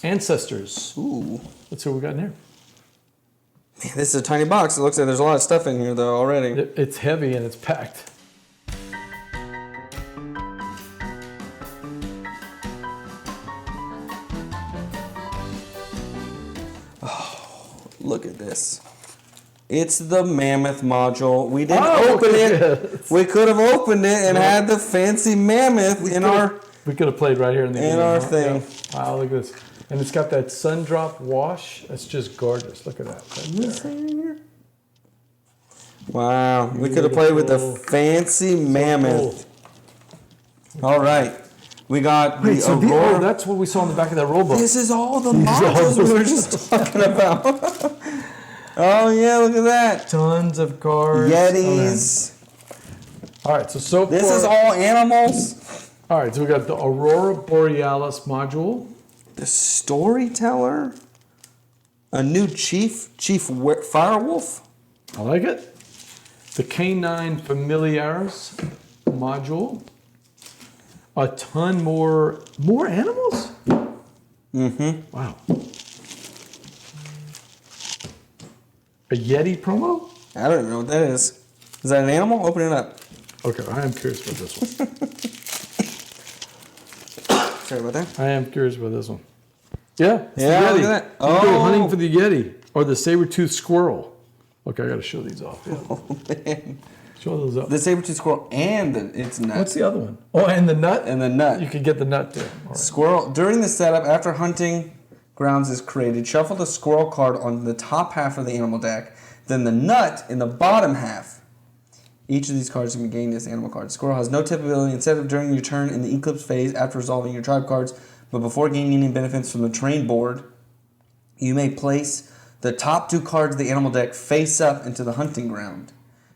Ancestors. Ooh. Let's see what we got in here. Man, this is a tiny box. It looks like there's a lot of stuff in here, though, already. It's heavy and it's packed. Look at this. It's the mammoth module. We didn't open it. Yes. We could have opened it and had the fancy mammoth in our... We could have played right here in the game. our thing. Yeah. Wow, look at this. And it's got that sun drop wash. That's just gorgeous. Look at that. Right there. Wow. We could have played with the fancy mammoth. Cool. All right. We got the Aurora. That's what we saw in the back of that rule book. This is all the modules we were just talking about. Oh, yeah, look at that. Tons of cards. Yetis. All right, so this is all animals. All right, so we got the Aurora Borealis module. The Storyteller. A new Chief Firewolf. I like it. The Canine Familiaris module. A ton more animals? Mm-hmm. Wow. A Yeti promo? I don't even know what that is. Is that an animal? Open it up. Okay, I am curious about this one. Sorry about that. I am curious about this one. Yeah, it's Yeah, the Yeti. look at that. You can go Oh. hunting for the Yeti or the saber-toothed squirrel. Okay, I got to show these off. Yeah. Oh, man. Show those up. The saber-tooth squirrel and its nut. What's the other one? Oh, and the nut? And the nut. You could get the nut too. All right. Squirrel. During the setup, after hunting grounds is created, shuffle the squirrel card on the top half of the animal deck, then the nut in the bottom half. Each of these cards can be gained as animal cards. Squirrel has no tip ability instead of during your turn in the Eclipse phase after resolving your tribe cards, but before gaining any benefits from the terrain board, you may place the top 2 cards of the animal deck face up into the hunting ground.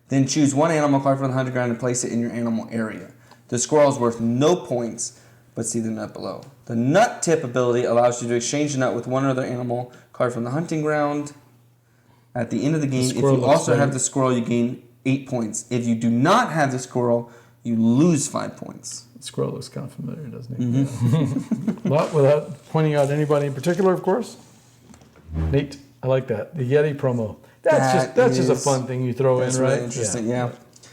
Then choose one animal card from the hunting ground and place it in your animal area. The squirrel is worth no points, but see the nut below. The nut tip ability allows you to exchange the nut with one other animal card from the hunting ground. At the end of the game, if you also have the squirrel, you gain 8 points. If you do not have the squirrel, you lose 5 points. The squirrel looks kind of familiar, doesn't he? Mm-hmm. But without pointing out anybody in particular, of course. Neat. I like that. The Yeti promo. That's just a fun thing you throw in, right? Really interesting, yeah.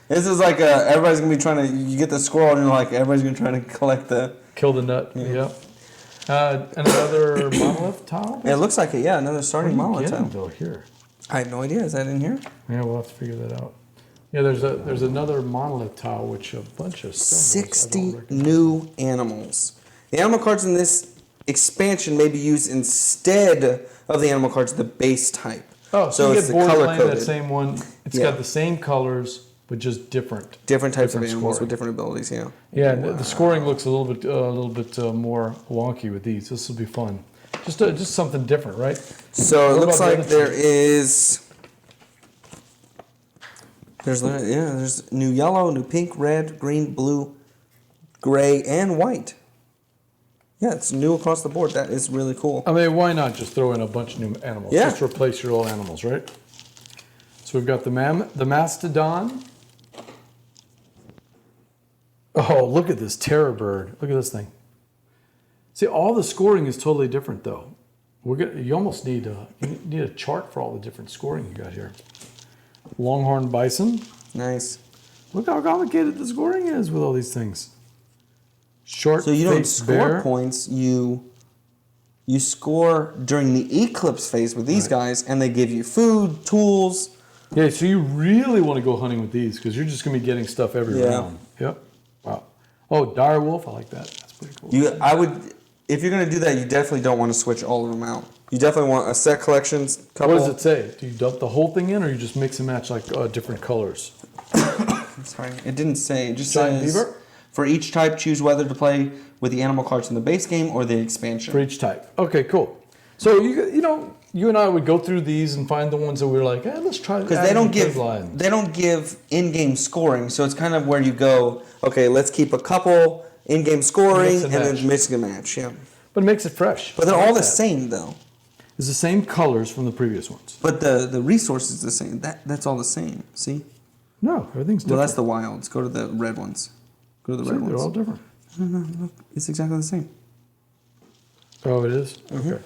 This is like everybody's gonna be trying to. You get the squirrel, and you're like everybody's gonna try to collect the. Kill the nut. Yeah. Another monolith tile. It looks like it. Yeah, another starting monolith tile. Though here. I have no idea. Is that in here? Yeah, we'll have to figure that out. Yeah, there's another monolith tile, which a bunch of 60 new animals. The animal cards in this expansion may be used instead of the animal cards of the base type. Oh, so you it's get the color Borderland, coded. that same one. It's got the same colors, but just different. Different types of animals scoring. with different abilities. Yeah. Yeah, and the scoring looks a little bit more wonky with these. This will be fun. Just something different, right? So it looks about the like other there is. There's new yellow, new pink, red, green, blue, gray, and white. Yeah, it's new across the board. That is really cool. I mean, why not just throw in a bunch of new animals? Yeah. Just replace your old animals, right? So we've got the mastodon. Oh, look at this terror bird. Look at this thing. See, all the scoring is totally different, though. You almost need a chart for all the different scoring you got here. Longhorn bison. Nice. Look how complicated the scoring is with all these things. Short. So you don't score points. You score during the Eclipse phase with these guys, and they give you food, tools. Yeah, so you really want to go hunting with these because you're just going to be getting stuff every round. Yep. Wow. Oh, dire wolf. I like that. That's pretty cool. If you're going to do that, you definitely don't want to switch all of them out. You definitely want a set collections. Couple. What does it say? Do you dump the whole thing in, or you just mix and match like different colors? Sorry, it didn't say. It just Giant says beaver? for each type, choose whether to play with the animal cards in the base game or the expansion. For each type. Okay, cool. So you and I would go through these and find the ones that we were like, let's try. Because they don't give in-game scoring, so it's kind of where you go. Okay, let's keep a couple in-game scoring and then mix and match. Yeah. But it makes it fresh. But they're all the same though. It's the same colors from the previous ones. But the resource is the same. That's all the same. See? No, everything's different. Well, that's the wilds. Go to the red ones. Go to the red ones. They're all different. No, look. It's exactly the same. Oh, it is? Okay.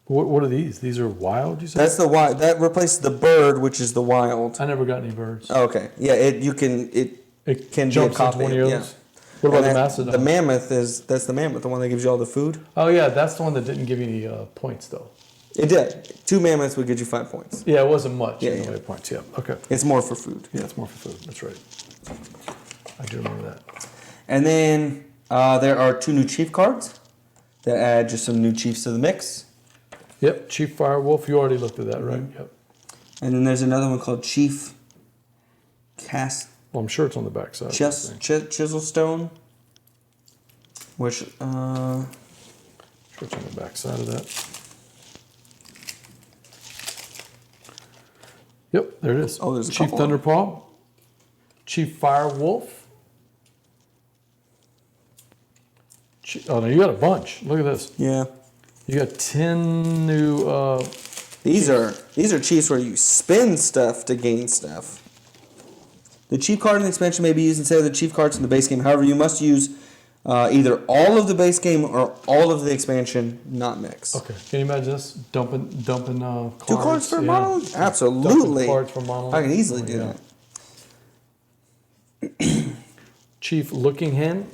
What are these? These are wild, you said? That's the wild. That replaces the bird, which is the wild. I never got any birds. Oh, okay. Yeah, it can be a jumps copy. into one of yours? Yeah. What about And the mastodon? The mammoth that's the mammoth, the one that gives you all the food. Oh, yeah, that's the one that didn't give you any points, though. It did. 2 mammoths would get you 5 points. Yeah, it wasn't much Yeah, in the yeah. way of points. Yeah, okay. It's more for food. Yeah, it's more for food. That's right. I do remember that. And then there are 2 new chief cards that add just some new chiefs to the mix. Yep, Chief Firewolf. You already looked at that, right? Yep. And then there's another one called Chief Cast Well, I'm sure it's on the back side. Chisel Stone, which Sure it's on the back side of that. Yep, there it is. Oh, there's a Chief couple of them. Thunderpaw, Chief Firewolf. Oh no, you got a bunch. Look at this. yeah. You got 10 new. These are chiefs where you spin stuff to gain stuff. The chief card in the expansion may be used instead of the chief cards in the base game. However, you must use either all of the base game or all of the expansion, not mix. Okay, can you imagine this? Dumping cards. 2 cards for yeah. mono? Absolutely. Dumping cards for mono. I can easily do Yeah. that. Chief Looking Hen.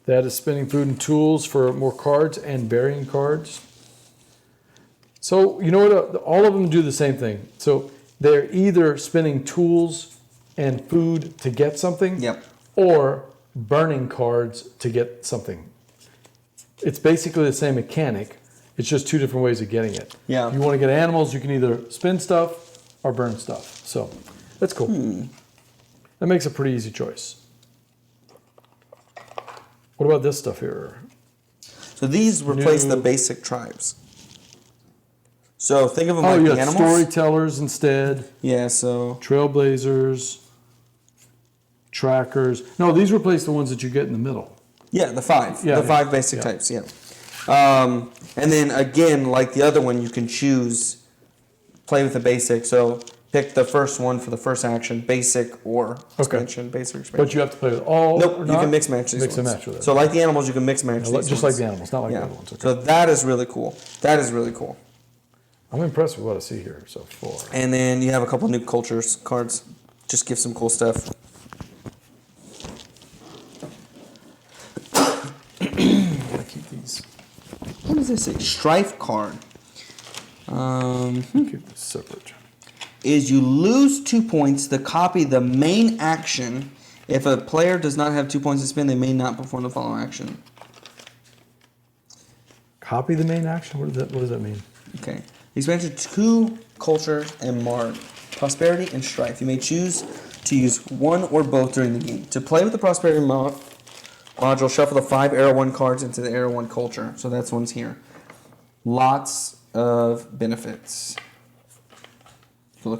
That is spinning food and tools for more cards and burying cards. So, you know what? All of them do the same thing. So, they're either spinning tools and food to get something, Yep. or burning cards to get something. It's basically the same mechanic. It's just 2 different ways of getting it. Yeah. If you want to get animals, you can either spin stuff or burn stuff. So, that's cool. That makes a pretty easy choice. What about this stuff here? So these replace New- the basic tribes. So think of them Oh, like you the got animals. storytellers instead, Yeah, so trailblazers, trackers. No, these replace the ones that you get in the middle. yeah, the 5. Yeah, the yeah, 5 basic yeah. types, yeah. And then again, like the other one, you can choose play with the basic. So pick the first one for the first action, basic or expansion, basic or expansion. But you have to play with all. Nope, or you not? can mix match these Mix and ones. match with it. So like the animals, you can mix match these just ones. like the animals, not like the Yeah. other ones. Okay. So that is really cool. That is really cool. I'm impressed with what I see here so far. And then you have a couple new cultures cards. Just give some cool stuff. I keep these. What does this say? Strife card. Keep this separate. Is you lose 2 points to copy the main action. If a player does not have 2 points to spin, they may not perform the following action. Copy the main action. What does that mean? Okay. Expansion 2 culture and mark. Prosperity and strife. You may choose to use one or both during the game. To play with the prosperity module, shuffle the 5 Arrow 1 cards into the Arrow 1 culture. So that's one's here. Lots of benefits.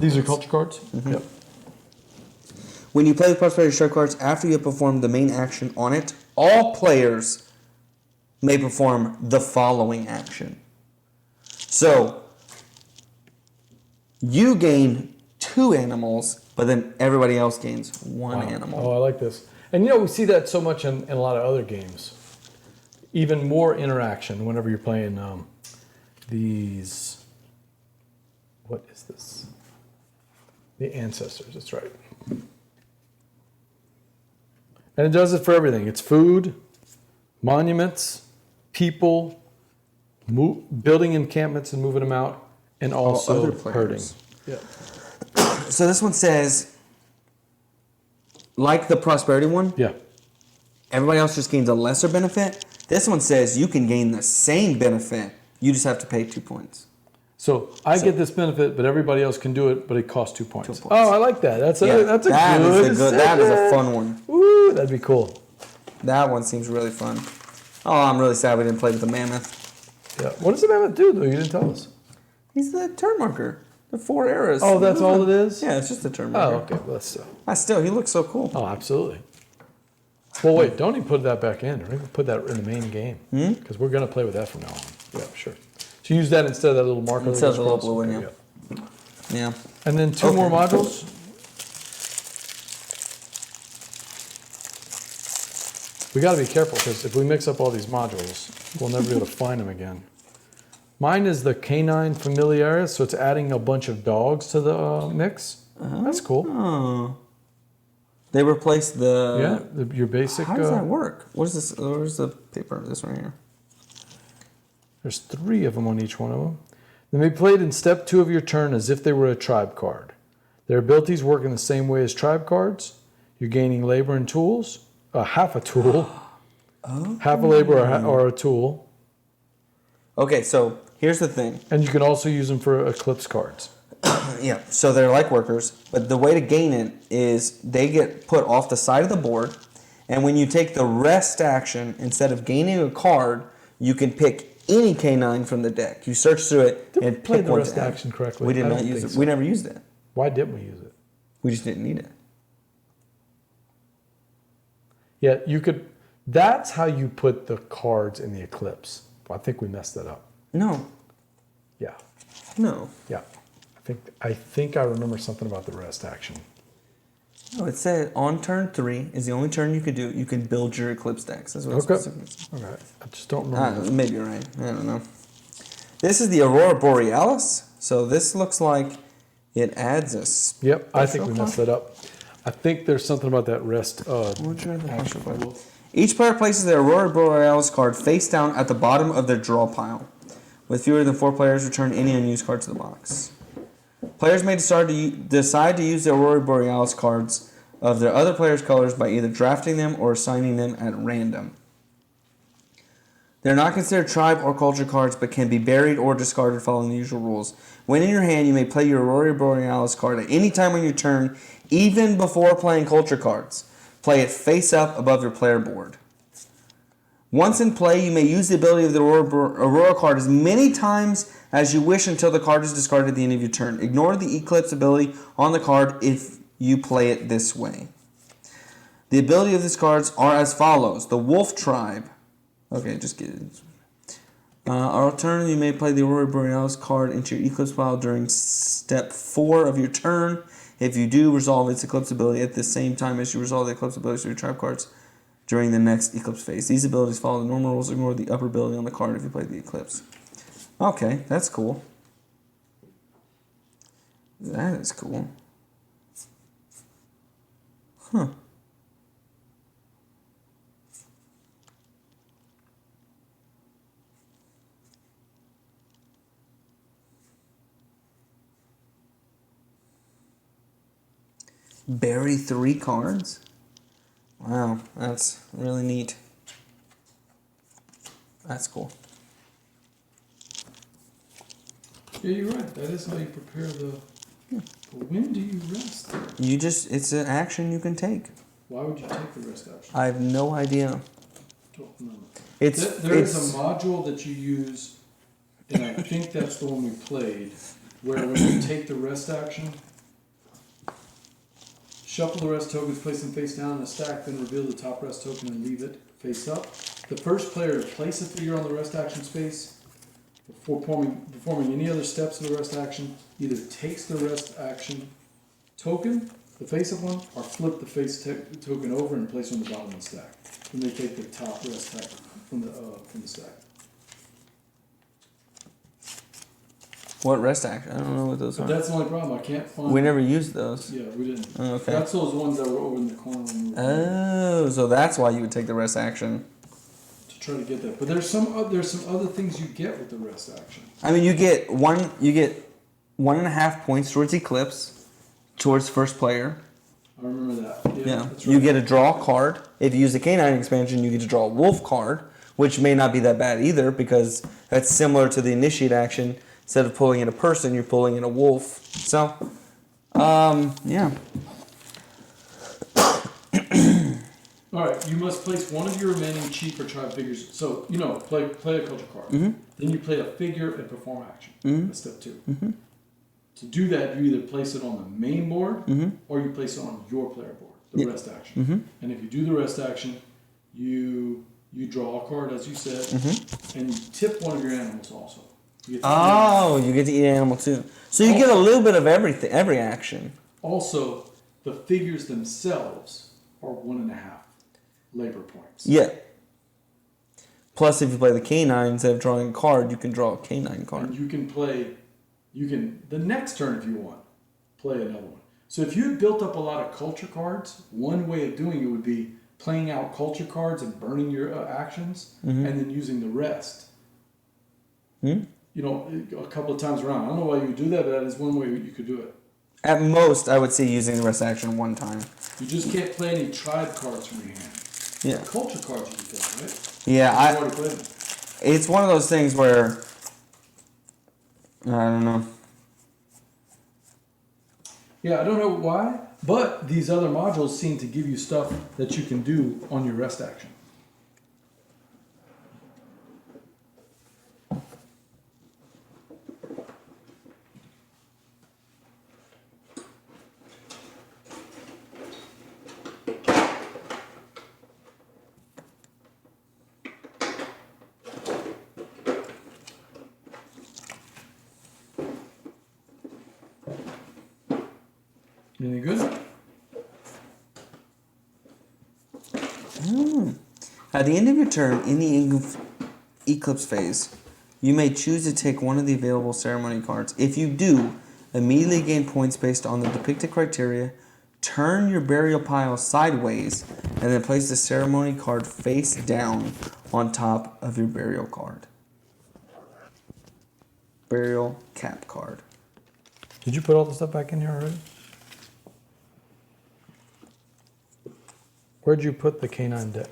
These are culture cards? Yep. When you play with prosperity strife cards, after you have performed the main action on it, all players may perform the following action. So, you gain 2 animals, but then everybody else gains 1 animal. Oh, I like this. And we see that so much in a lot of other games. Even more interaction whenever you're playing these. What is this? The ancestors, that's right. And it does it for everything. It's food, monuments, people, building encampments and moving them out, and also other herding. players. Yeah. So this one says, like the prosperity one, Yeah. everybody else just gains a lesser benefit. This one says you can gain the same benefit. You just have to pay 2 points. So I get this benefit, but everybody else can do it, but it costs 2 points. 2 points. Oh, I like that. That's a That is a fun one. Ooh, that'd be cool. That one seems really fun. Oh, I'm really sad we didn't play with the mammoth. Yeah. What does the mammoth do, though? You didn't tell us. He's the turn marker. The 4 arrows. Oh, that's all it is? Yeah, it's just a turn Oh, marker. okay. Well, that's Still, he looks so cool. Oh, absolutely. Well, wait. Don't even put that back in. Or even put that in the main game. Because we're going to play with that from now on. Yeah, sure. So use that instead of that little marker. Instead of that the goes little blue across. one, There yeah. you go. Yeah. And then 2 more modules. We got to be careful because if we mix up all these modules, we'll never be able to find them again. Mine is the canine familiaris, so it's adding a bunch of dogs to the mix. That's cool. Oh. They replaced the... Yeah, your basic... How does that work? What is this? Where's the paper? This one here. There's 3 of them on each one of them. They may be played in step 2 of your turn as if they were a tribe card. Their abilities work in the same way as tribe cards. You're gaining labor and tools. Half a tool. Half a labor or a tool. Okay, so here's the thing. And you can also use them for eclipse cards. Yeah, so they're like workers, but the way to gain it is they get put off the side of the board, and when you take the rest action, instead of gaining a card, you can pick any canine from the deck. You search through it and Play pick the one rest to add. action correctly. We did I not don't use think it. so. We never used it. Why didn't we use it? We just didn't need it. Yeah, you could. That's how you put the cards in the eclipse. I think we messed that up. No. Yeah. No. Yeah. I think I remember something about the rest action. No, it said on turn 3 is the only turn you could do. You can build your eclipse decks. That's what Okay. it's specifically. Okay. I just don't remember. Maybe you're right. I don't know. This is the Aurora Borealis. So this looks like it adds a special Yep, I think we messed card. that up. I think there's something about that rest Action action. card. Each player places their Aurora Borealis card face down at the bottom of their draw pile. With fewer than 4 players, return any unused card to the box. Players may decide to use the Aurora Borealis cards of their other players' colors by either drafting them or assigning them at random. They're not considered tribe or culture cards, but can be buried or discarded following the usual rules. When in your hand, you may play your Aurora Borealis card at any time on your turn, even before playing culture cards. Play it face up above your player board. Once in play, you may use the ability of the Aurora card as many times as you wish until the card is discarded at the end of your turn. Ignore the Eclipse ability on the card if you play it this way. The ability of these cards are as follows. The Wolf Tribe. Okay, just get it. Alternatively, you may play the Aurora Borealis card into your Eclipse pile during step 4 of your turn. If you do, resolve its Eclipse ability at the same time as you resolve the Eclipse abilities of your tribe cards during the next Eclipse phase. These abilities follow the normal rules. Ignore the upper ability on the card if you play the Eclipse. Okay, that's cool. That is cool. Huh. Bury 3 cards? Wow, that's really neat. That's cool. Yeah, you're right. That is how you prepare the... But when do you rest? It's an action you can take. Why would you take the rest action? I have no idea. Don't remember. It's There's a module that you use, and I think that's the one we played, where when you take the rest action, shuffle the rest tokens, place them face down in a stack, then reveal the top rest token and leave it face up. The first player to place a figure on the rest action space before performing any other steps of the rest action either takes the rest action token, the face up one, or flip the face token over and place it on the bottom of the stack. Then they take the top rest tag from the stack. What rest action? I don't know what those But are. that's the only problem. I can't find. We never used those. Yeah, we didn't. Oh, okay. That's those ones that were over in the corner when we were Oh, so that's why you would take the rest action. to try to get that. But there's some other things you get with the rest action. I mean, you get 1.5 points towards Eclipse, towards first player. I remember that. Yeah. That's right. You get a draw card. If you use the Canine expansion, you get to draw a Wolf card, which may not be that bad either because that's similar to the Initiate action. Instead of pulling in a person, you're pulling in a wolf. So, yeah. All right, you must place one of your remaining chief or tribe figures. So, play a culture card. Mm-hmm. Then you play a figure and perform action. That's step 2. Mm-hmm. To do that, you either place it on the main board or you place it on your player board, the rest action. Mm-hmm. And if you do the rest action, you draw a card, as you said, and you tip one of your animals also. You get to eat an animal too. So you get a little bit of everything, every action. Also, the figures themselves are 1.5. labor points. Yeah. Plus, if you play the canine, instead of drawing a card, you can draw a canine card. And you can the next turn if you want, play another one. So if you had built up a lot of culture cards, one way of doing it would be playing out culture cards and burning your actions, and then using the rest. You know, a couple of times around. I don't know why you would do that, but that is one way you could do it. At most, I would say using the rest action one time. You just can't play any tribe cards from your hand. Yeah. Culture cards you can play, right? Yeah, You already played them. it's one of those things where I don't know. Yeah, I don't know why, but these other modules seem to give you stuff that you can do on your rest action. Any good? At the end of your turn, in the eclipse phase, you may choose to take one of the available ceremony cards. If you do, immediately gain points based on the depicted criteria, turn your burial pile sideways, and then place the ceremony card face down on top of your burial card. Burial cap card. Did you put all the stuff back in here already? Where'd you put the canine deck?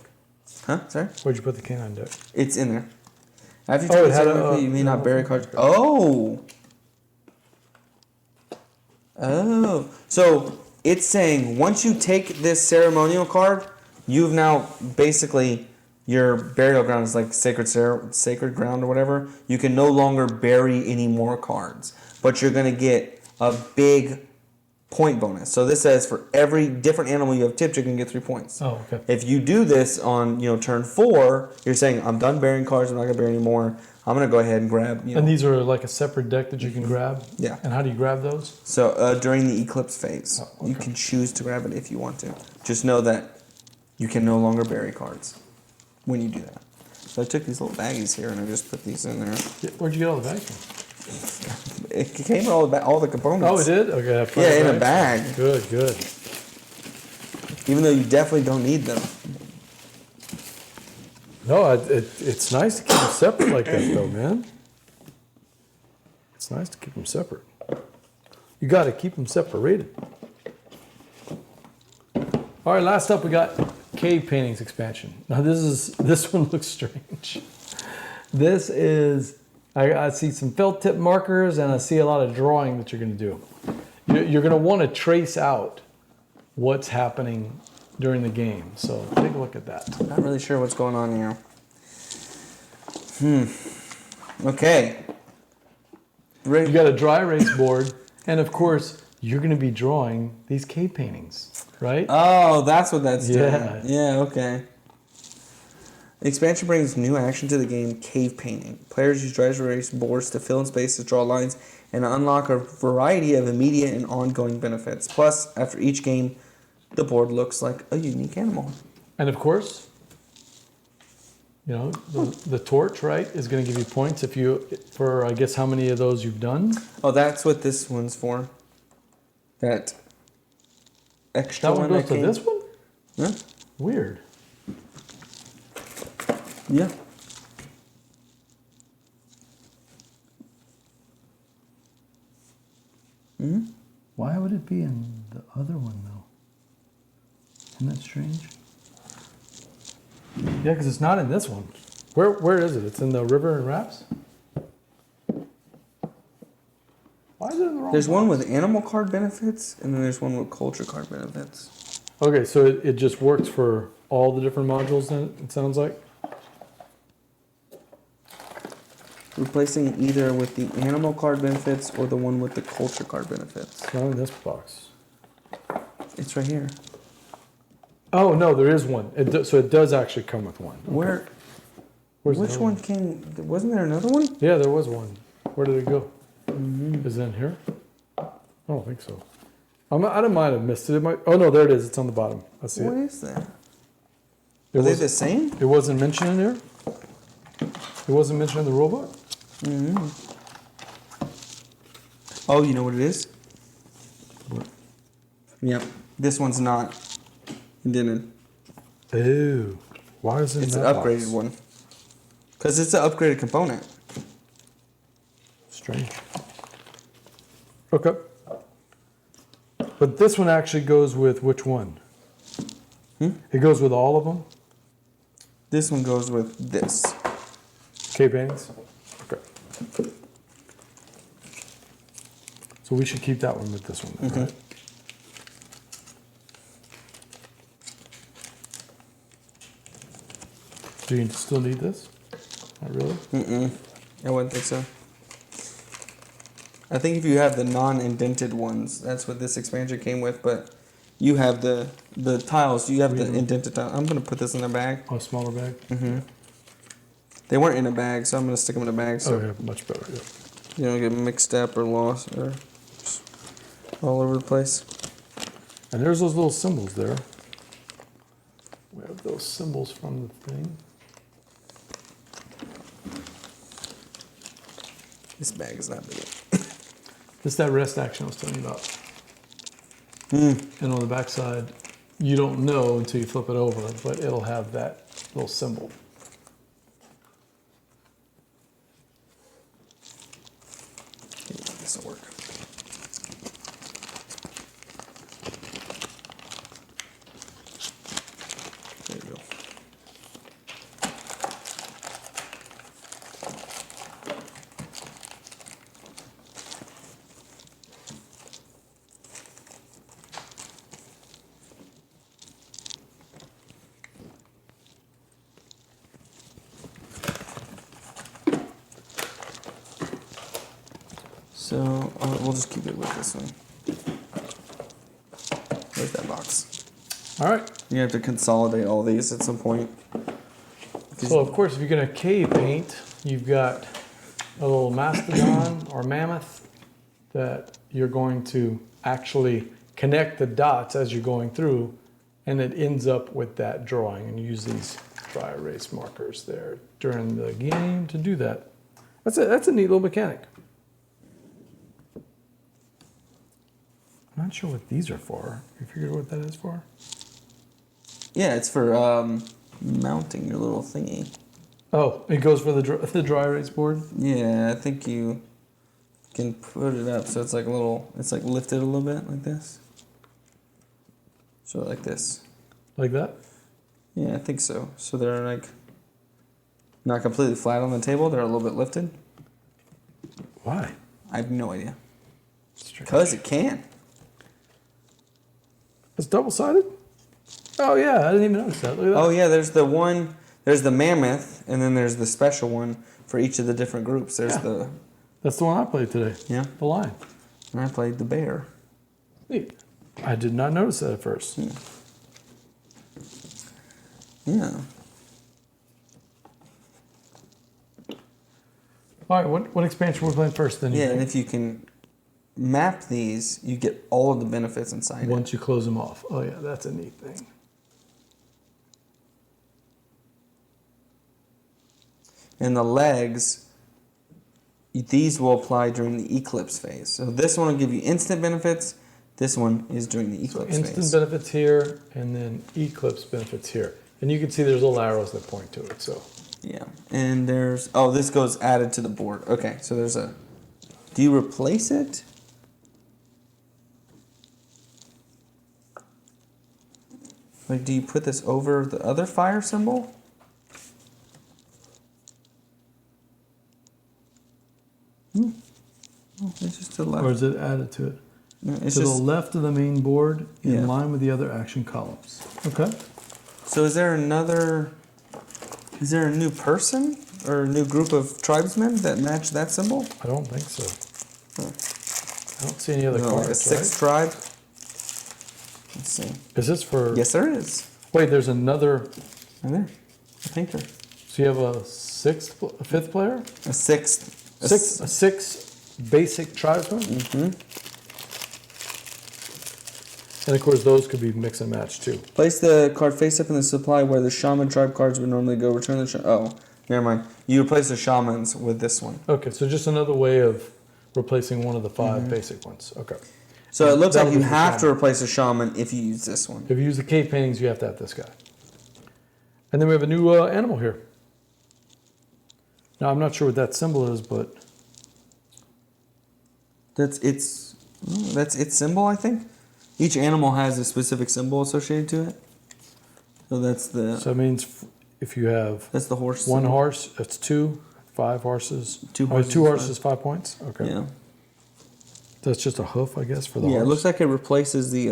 Huh? Sorry? Where'd you put the canine deck? It's in there. After you Oh, take it the had ceremony, you may not bury cards. Oh! Oh. So it's saying once you take this ceremonial card, you've now basically your burial ground is like sacred ground or whatever. You can no longer bury any more cards, but you're going to get a big point bonus. So this says for every different animal you have tipped, you're going to get 3 points. Oh, okay. If you do this on turn 4, you're saying I'm done burying cards. I'm not going to bury any more. I'm going to go ahead and grab. And these are like a separate deck that you can grab? Yeah. And how do you grab those? So during the eclipse phase, Oh, okay. you can choose to grab it if you want to. Just know that you can no longer bury cards when you do that. So I took these little baggies here and I just put these in there. Where'd you get all the bags from? It came with all the components. Oh, it did? Okay. I put Yeah, it in a back. bag. Good, good. Even though you definitely don't need them. No, it's nice to keep them separate like that, though, man. It's nice to keep them separate. You got to keep them separated. All right, last up we got cave paintings expansion. Now this one looks strange. This is I see some felt tip markers and I see a lot of drawing that you're going to do. You're going to want to trace out what's happening during the game. So take a look at that. Not really sure what's going on here. Okay. You got a dry erase board, and of course you're going to be drawing these cave paintings, right? Oh, that's what that's doing. Yeah. Yeah, okay. The expansion brings new action to the game, cave painting. Players use dry erase boards to fill in spaces, draw lines, and unlock a variety of immediate and ongoing benefits. Plus, after each game, the board looks like a unique animal. And of course, the torch, right, is going to give you points for I guess how many of those you've done. Oh, that's what this one's for. That extra That one goes to this one? Yeah. Weird. Yeah. Why would it be in the other one, though? Isn't that strange? Yeah, because it's not in this one. Where is it? It's in the river and raps? Why is it in the wrong There's one box? with animal card benefits, and then there's one with culture card benefits. Okay, so it just works for all the different modules then, it sounds like? Replacing either with the animal card benefits or the one with the culture card benefits. It's not in this box. It's right here. Oh, no, there is one. So it does actually come with one. Where? Where's the Which other one came? Wasn't there another one? Yeah, there was one. Where did it go? Is it in here? I don't think so. I might have missed it. Oh, no, there it is. It's on the bottom. I see What it. is that? Are they the same? It wasn't mentioned in there? It wasn't mentioned in the rule book? Mm-hmm. Oh, you know what it is? What? Yep. This one's not indented. Ew. Why is it It's in an that upgraded box? one. Because it's an upgraded component. Strange. Okay. But this one actually goes with which one? It goes with all of them? This one goes with this. Cave paintings? Okay. So we should keep that one with this one then, right? Do you still need this? Not really? I wouldn't think so. I think if you have the non-indented ones, that's what this expansion came with, but you have the tiles, you have the indented tiles. I'm going to put this in a bag. Oh, a smaller bag? They weren't in a bag, so I'm going to stick them in a bag so Oh, yeah, much better, yeah. you don't get mixed up or lost or just all over the place. And there's those little symbols there. We have those symbols from the thing. This bag is not big. This is that rest action I was telling you about. And on the back side, you don't know until you flip it over, but it'll have that little symbol. This will work. There you go. So we'll just keep it with this one. Where's that box? All right. You have to consolidate all these at some point. So of course, if you're gonna cave paint, you've got a little mastodon or mammoth that you're going to actually connect the dots as you're going through, and it ends up with that drawing. And you use these dry erase markers there during the game to do that. That's a neat little mechanic. I'm not sure what these are for. You figure out what that is for? Yeah, it's for mounting your little thingy. Oh, it goes for the dry erase board? Yeah, I think you can put it up so it's like a little, it's like lifted a little bit like this. So like this. Like that? Yeah, I think so. So they're like not completely flat on the table, they're a little bit lifted. Why? I have no idea. Strange. Because it can. It's double-sided? Oh yeah, I didn't even notice that. Look at that. Oh yeah, there's the mammoth, and then there's the special one for each of the different groups. There's Yeah. That's the one I played today. Yeah. The lion. And I played the bear. Neat. I did not notice that at first. Yeah. All right, what expansion we're playing first then? Yeah, and if you can map these, you get all of the benefits inside it. Once you close them off. Oh yeah, that's a neat thing. And the legs, these will apply during the eclipse phase. So this one will give you instant benefits. This one is during the eclipse Instant phase. benefits here, and then eclipse benefits here. And you can see there's little arrows that point to it. So Yeah. And there's, oh, this goes added to the board. Okay, so there's a, do you replace it? Like, do you put this over the other fire symbol? Oh, it's just to the left. or is it added to it? No, it's to just, the left of the main board, in Yeah. line with the other action columns. Okay. so is there a new person or a new group of tribesmen that match that symbol? I don't think so. Huh. I don't see any other No, cards. like a sixth tribe? Let's see. Right? Is this for? Yes, there is. Wait, there's another. Right there. A painter. So you have a fifth player? A sixth. A six basic tribesman? Mm-hmm. And of course, those could be mix and match too. Place the card face up in the supply where the shaman tribe cards would normally go. Return the oh, never mind. You replace the shamans with this one. Okay, so just another way of replacing one of the 5 basic ones. Okay. So it looks That like would you be the have to shaman. replace a shaman if you use this one. If you use the cave paintings, you have to have this guy. And then we have a new animal here. Now, I'm not sure what that symbol is, but... That's its symbol, I think. Each animal has a specific symbol associated to it. So that's the... So it means if you have That's the horse. one symbol. horse, it's 2, 5 horses. Two Oh, horses, 2 horses, 5 points? Okay. Yeah. That's just a hoof, I guess, for the Yeah, horse? it looks like it replaces the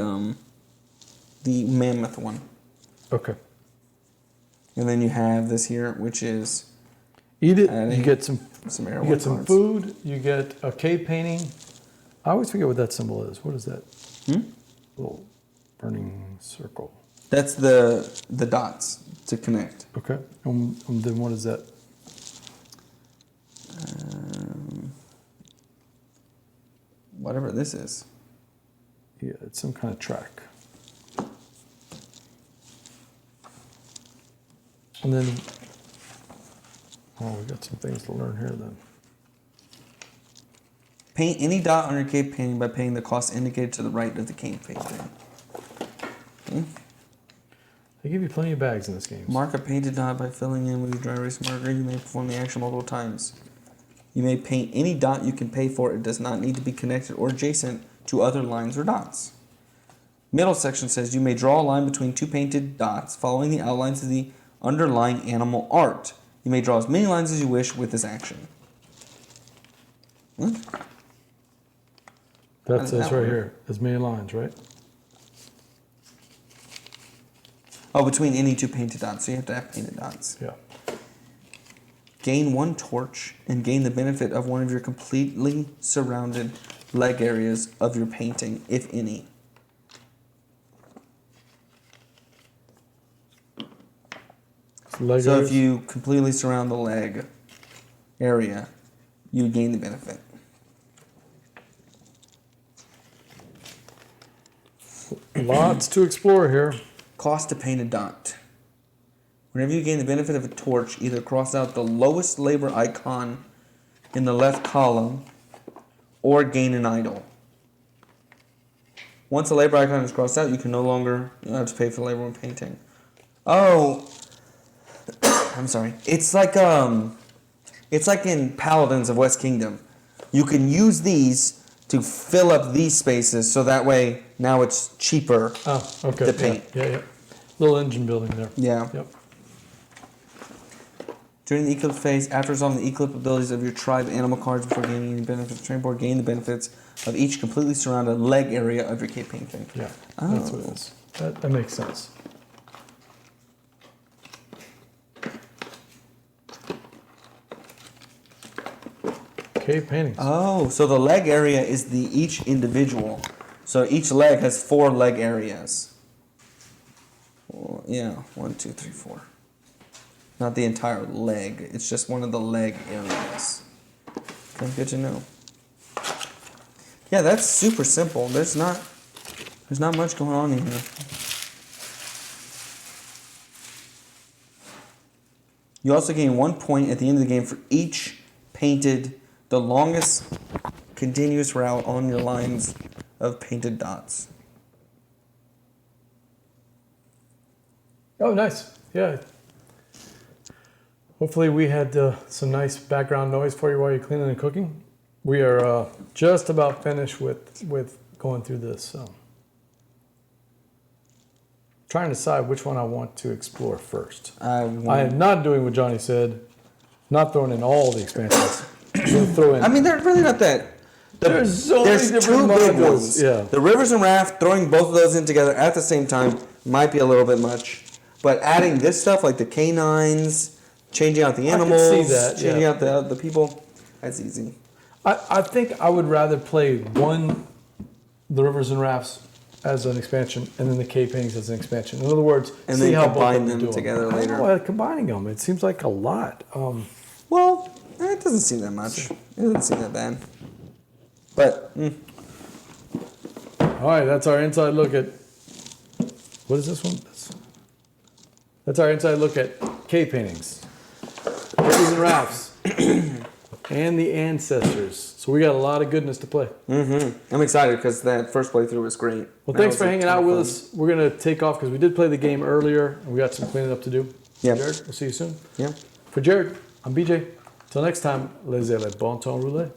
mammoth one. Okay. And then you have this here, which is Eat it, adding you get some some You arrow get some cards. food, you get a cave painting. I always forget what that symbol is. What is that? Little burning circle. That's the dots to connect. Okay. And then what is that? Whatever this is. Yeah, it's some kind of track. And then, oh, we got some things to learn here then. Paint any dot on your cave painting by paying the cost indicated to the right of the cave painting. Okay. They give you plenty of bags in this game. Mark a painted dot by filling in with your dry erase marker. You may perform the action multiple times. You may paint any dot you can pay for. It does not need to be connected or adjacent to other lines or dots. Middle section says you may draw a line between 2 painted dots following the outlines of the underlying animal art. You may draw as many lines as you wish with this action. What? That does says that right work? here, as many lines, right? Oh, between any 2 painted dots. So you have to have painted dots. Yeah. Gain 1 torch and gain the benefit of one of your completely surrounded leg areas of your painting, if any. Leg So areas. if you completely surround the leg area, you would gain the benefit. Lots to explore here. Cost to paint a dot. Whenever you gain the benefit of a torch, either cross out the lowest labor icon in the left column or gain an idol. Once the labor icon is crossed out, you can no longer have to pay for labor when painting. Oh, I'm sorry. It's like in Paladins of West Kingdom. You can use these to fill up these spaces, so that way now it's cheaper Oh, okay. to paint. Yeah. Little engine building there. Yeah. Yep. During the Eclipse phase, after resolving the Eclipse abilities of your tribe animal cards before gaining any benefits of the train board, gain the benefits of each completely surrounded leg area of your cave painting. Yeah. Oh. That's what it is. That makes sense. Cave paintings. Oh, so the leg area is the each individual. So each leg has 4 leg areas. Well, yeah, 1, 2, 3, 4. Not the entire leg. It's just one of the leg areas. Okay, good to know. Yeah, that's super simple. There's not much going on in here. You also gain 1 point at the end of the game for each painted the longest continuous route on your lines of painted dots. Oh, nice. Yeah. Hopefully we had some nice background noise for you while you're cleaning and cooking. We are just about finished with going through this. So. Trying to decide which one I want to explore first. I am not doing what Johnny said, not throwing in all the expansions. Throw in. I mean, they're really not that. There's so many There's different 2 big modules. ones. Yeah. The rivers and raft, throwing both of those in together at the same time might be a little bit much. But adding this stuff like the canines, changing out the I can animals, see that, changing yeah. out the people, that's easy. I think I would rather play the rivers and rafts as an expansion, and then the cave paintings as an expansion. In other words, And see then how both combine of them do together I don't later. know, combining them, it seems like a lot. Well, it doesn't seem that much. It doesn't seem that bad. But, All right, that's our inside look at What is this one? That's our inside look at cave paintings. Rippers and rafts. And the ancestors. So we got a lot of goodness to play. Mm-hmm. I'm excited because that first playthrough was great. Well, thanks for hanging out with us. We're going to take off because we did play the game earlier and we got some cleaning up to do. Yeah. Jerod, we'll see you soon. Yeah. For Jerod, I'm BJ. Till next time, laissez le bon temps rouler.